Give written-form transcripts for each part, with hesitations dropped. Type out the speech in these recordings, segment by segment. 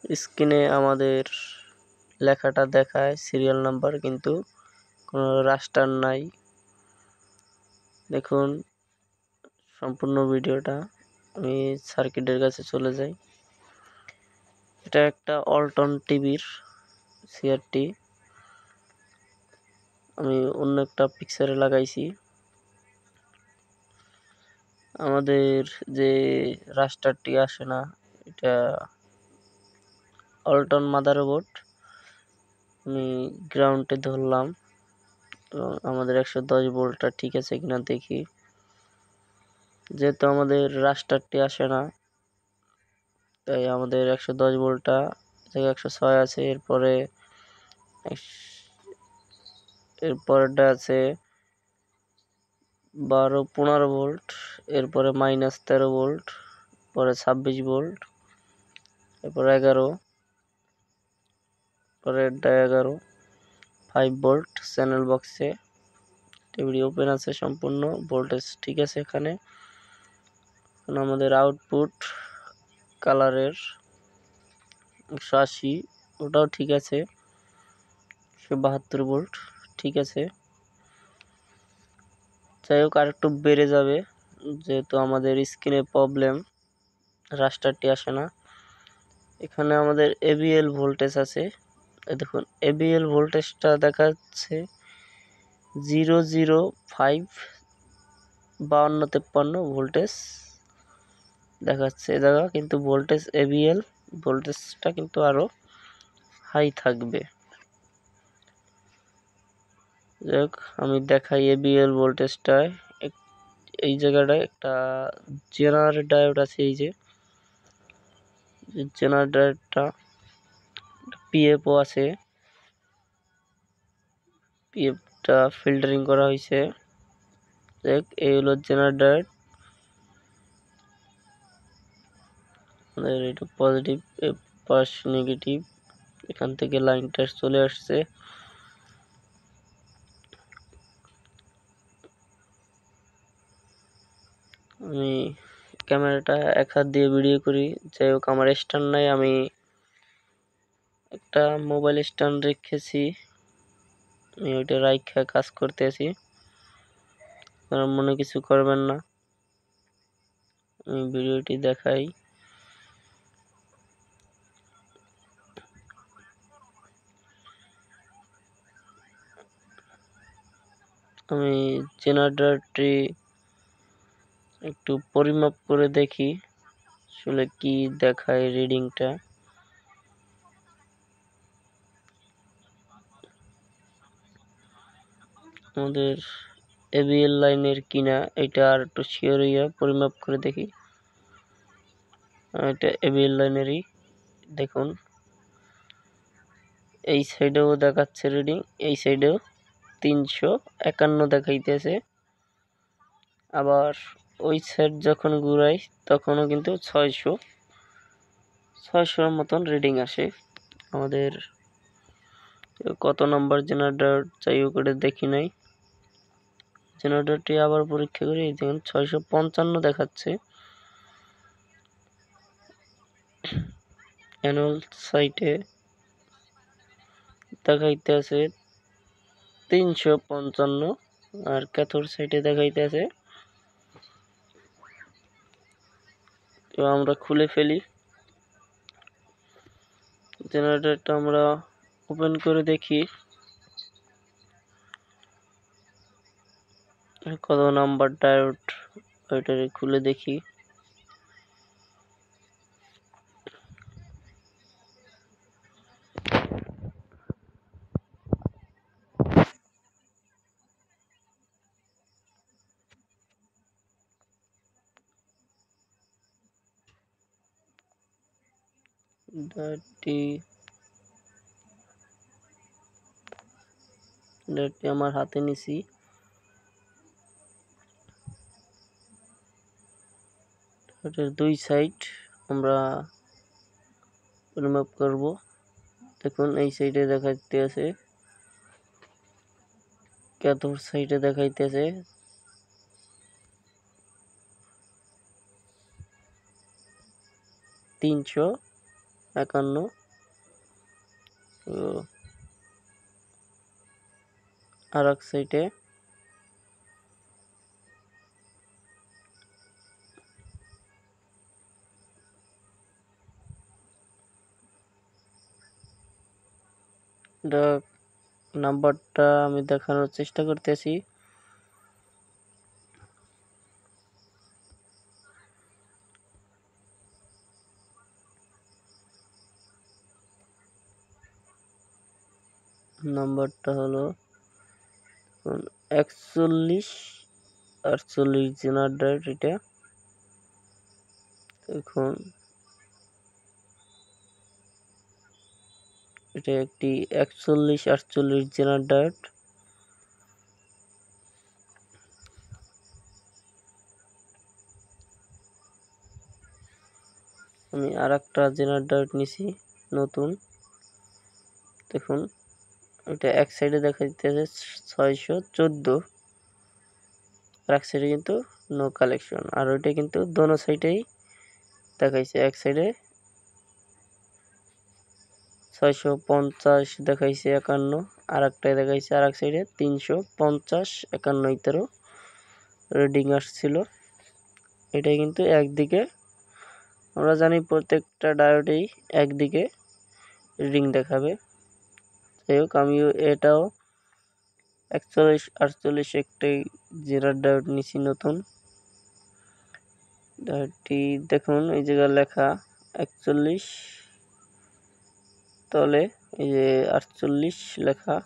স্ক্রিনে আমাদের লেখাটা দেখায় সিরিয়াল নাম্বার, কিন্তু কোনো রাস্টার নাই। দেখুন সম্পূর্ণ ভিডিওটা। আমি সার্কিটের কাছে চলে যাই। এটা একটা অল্টন টিভির সিআরটি। আমি অন্য একটা পিকচারে লাগাইছি। আমাদের যে রাস্টারটি আসে না, এটা অল্টন মাদারবোর্ড। আমি গ্রাউন্ডে ধরলাম এবং আমাদের 110 ভোল্টটা ঠিক আছে কিনা দেখি। যেহেতু আমাদের রাস্টারটি আসে না, তাই আমাদের 110 ভোল্টটা থেকে 106 আছে। এরপরেরটা আছে 12-15 ভোল্ট, এরপরে -13 ভোল্ট, পরে 26 ভোল্ট, এরপর 11, পরেরটা 11, 5 ভোল্ট চ্যানেল বক্সে। টিভি ওপেন আছে, সম্পূর্ণ ভোল্টেজ ঠিক আছে। এখানে আমাদের আউটপুট কালারের 180, ওটাও ঠিক আছে। 172 ভোল্ট ঠিক আছে। যাই হোক, আর একটু বেড়ে যাবে যেহেতু আমাদের স্ক্রিনে প্রবলেম, রাস্টারটি আসে না। এখানে আমাদের এবিএল ভোল্টেজ আছে। দেখুন এবিএল ভোল্টেজটা দেখাচ্ছে 005 5253 ভোল্টেজ দেখাচ্ছে এ জায়গা, কিন্তু ভোল্টেজ এবিএল ভোল্টেজটা কিন্তু আরো হাই থাকবে। যাই হোক, আমি দেখাই এবিএল ভোল্টেজটায়। এই জায়গাটায় একটা জেনারেটর ডায়োড আছে। এই যে জেনারেটরটা পিএফও আছে, পিএফটা ফিল্টারিং করা হয়েছে। দেখ, এই হলো জেনারেটর। এটা পজিটিভ, পাশ নেগেটিভ। এখান থেকে লাইনটা চলে আসছে। আমি ক্যামেরাটা এক হাত দিয়ে ভিডিও করি। যাই হোক, আমার স্ট্যান্ড নাই, আমি একটা মোবাইল স্ট্যান্ড রেখেছি। আমি ওইটা রাইখা কাজ করতেছি, আপনারা মনে কিছু করবেন না। আমি ভিডিওটি দেখাই। আমি জেনারেটরটি একটু পরিমাপ করে দেখি আসলে কি দেখায় রিডিংটা। আমাদের এবিএল লাইনের কিনা এটা আর একটু শিওর হইয়া পরিমাপ করে দেখি। এটা এবিএল লাইনেরই। দেখুন এই সাইডেও দেখাচ্ছে রিডিং, এই সাইডেও 351 দেখাইতেছে। আবার ওই সাইড যখন ঘুরাই তখনও কিন্তু 600 মতন রিডিং আসে। আমাদের কত নাম্বার জেনারেটর চাই করে দেখি নাই। জেনারেটরটি আবার পরীক্ষা করি, দেখুন 655 দেখাচ্ছে। অ্যানুয়াল সাইটে দেখাইতে আছে 355, আর ক্যাথোড সাইটে দেখাইতে আছে। তো আমরা খুলে ফেলি জেনারেটরটা, আমরা ওপেন করে দেখি কত নাম্বার ডায়োড, ওইটারে খুলে দেখি। ডায়োডটি আমার হাতে নিছি। এটার দুই সাইড আমরা পরিমাপ করব। দেখুন এই সাইডে দেখাইতে আছে, ক্যাথোড সাইডে দেখাইতেছে 300, 51 আর এক সাইডে নাম্বারটা আমি দেখানোর চেষ্টা করতেছি। নাম্বারটা হলো 41 48 জেনারেটর। এটা এখন এটা একটি 41 48 জেনারেটর। আমি আর একটা জেনারেটর নিছি নতুন। দেখুন এটা এক সাইডে দেখা যাচ্ছে 614, আর এক সাইডে কিন্তু নো কালেকশন, আর ওইটা কিন্তু দোনো সাইডেই দেখাইছে। এক সাইডে 650 দেখাইছে 51, আর একটাই দেখাইছে আর এক সাইডে 350 51 ইতেরও রিডিং আসছিল। এটা কিন্তু একদিকে, আমরা জানি প্রত্যেকটা ডায়োডেই একদিকে রিডিং দেখাবে। যাই হোক আমিও এটাও 41 48 একটাই জেনারেটর ডায়োড নিছি নতুন। ডায়োডটি দেখুন এই জায়গায় লেখা 41, তলে এই যে 48 লেখা।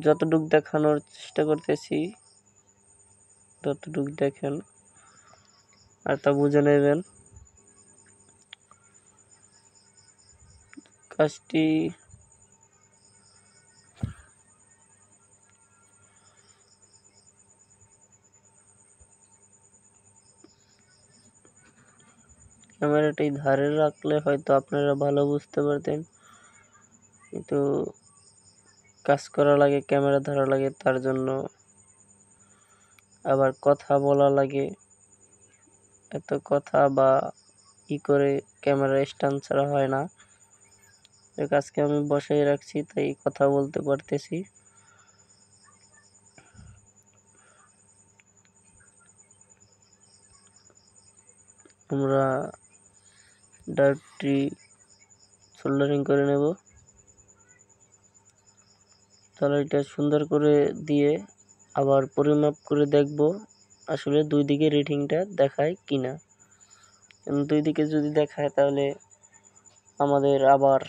যতটুক দেখানোর চেষ্টা করতেছি ততটুক দেখেন আর তা বুঝে নেবেন। কাজটি ক্যামেরাটি ধারে রাখলে হয়তো আপনারা ভালো বুঝতে পারতেন, কিন্তু কাজ করা লাগে, ক্যামেরা ধরা লাগে, তার জন্য আবার কথা বলা লাগে। এত কথা বা করে ক্যামেরা স্ট্যান্ড ছাড়া হয় না। আজকে আমি বসাই রাখছি তাই কথা বলতে পারতেছি। আমরা ডায়োডটি সোল্ডারিং করে নেব। তাহলে এটা সুন্দর করে দিয়ে আবার পরিমাপ করে দেখব আসলে দুই দিকে রিডিংটা দেখায় কিনা। দুই দিকে যদি দেখায় তাহলে আমাদের আবার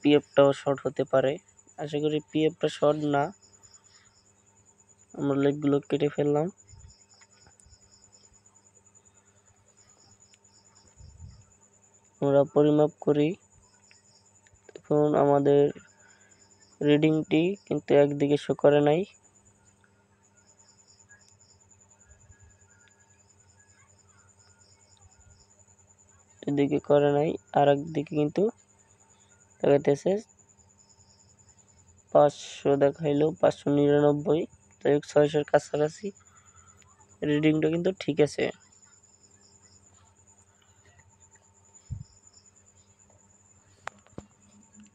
পিএফটাও শর্ট হতে পারে। আশা করি পিএফটা শর্ট না। আমরা লেগগুলো কেটে ফেললাম। আমরা পরিমাপ করি। এখন আমাদের রিডিংটি কিন্তু একদিকে শো করে নাই, এদিকে করে নাই, আর একদিকে কিন্তু দেখাইতেছে 500 দেখাইলো 599, তাই 600-এর কাছাকাছি রিডিংটা কিন্তু ঠিক আছে।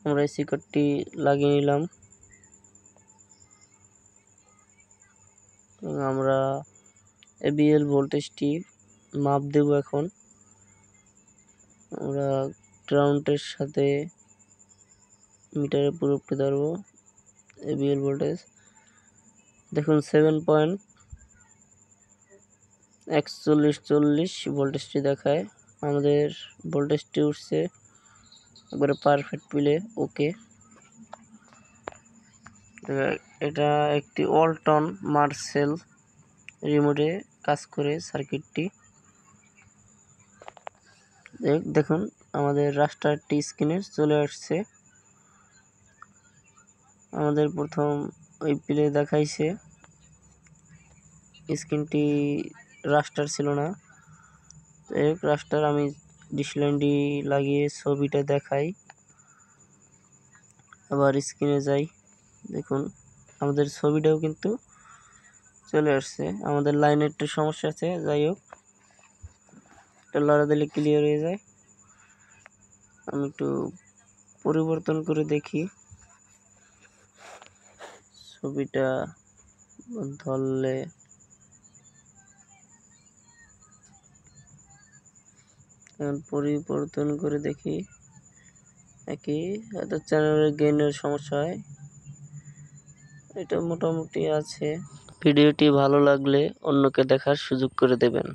আমরা এই শিকড়টি লাগিয়ে নিলাম। আমরা এবিএল ভোল্টেজটি মাপ দেব। এখন আমরা গ্রাউন্ডের সাথে মিটারের পুরোপুরি ধরবো। এবিএল ভোল্টেজ দেখুন 7.4140 ভোল্টেজটি দেখায়। আমাদের ভোল্টেজটি উঠছে একবারে পারফেক্ট পিলে। ওকে, এটা একটি ওয়ালটন মার্সেল রিমোটে কাজ করে সার্কিটটি। দেখুন আমাদের রাস্টারটি স্ক্রিনে চলে আসছে। আমাদের প্রথম ওই প্লে দেখাইছে, স্ক্রিনটি রাস্টার ছিল না। রাস্টার আমি ডিসলাইনটি লাগিয়ে ছবিটা দেখাই। আবার স্ক্রিনে যাই, দেখুন আমাদের ছবিটাও কিন্তু চলে আসছে। আমাদের লাইনের একটু সমস্যা আছে, যাই হোক একটা লড়া দিলে ক্লিয়ার হয়ে যায়। আমি একটু পরিবর্তন করে দেখি ছবিটা ধরলে। এখন পরিবর্তন করে দেখি একই, হয়তো চ্যানেলের গেইনের সমস্যা হয়। এটা মোটামুটি আছে। ভিডিওটি ভালো লাগলে অন্যকে দেখার সুযোগ করে দেবেন।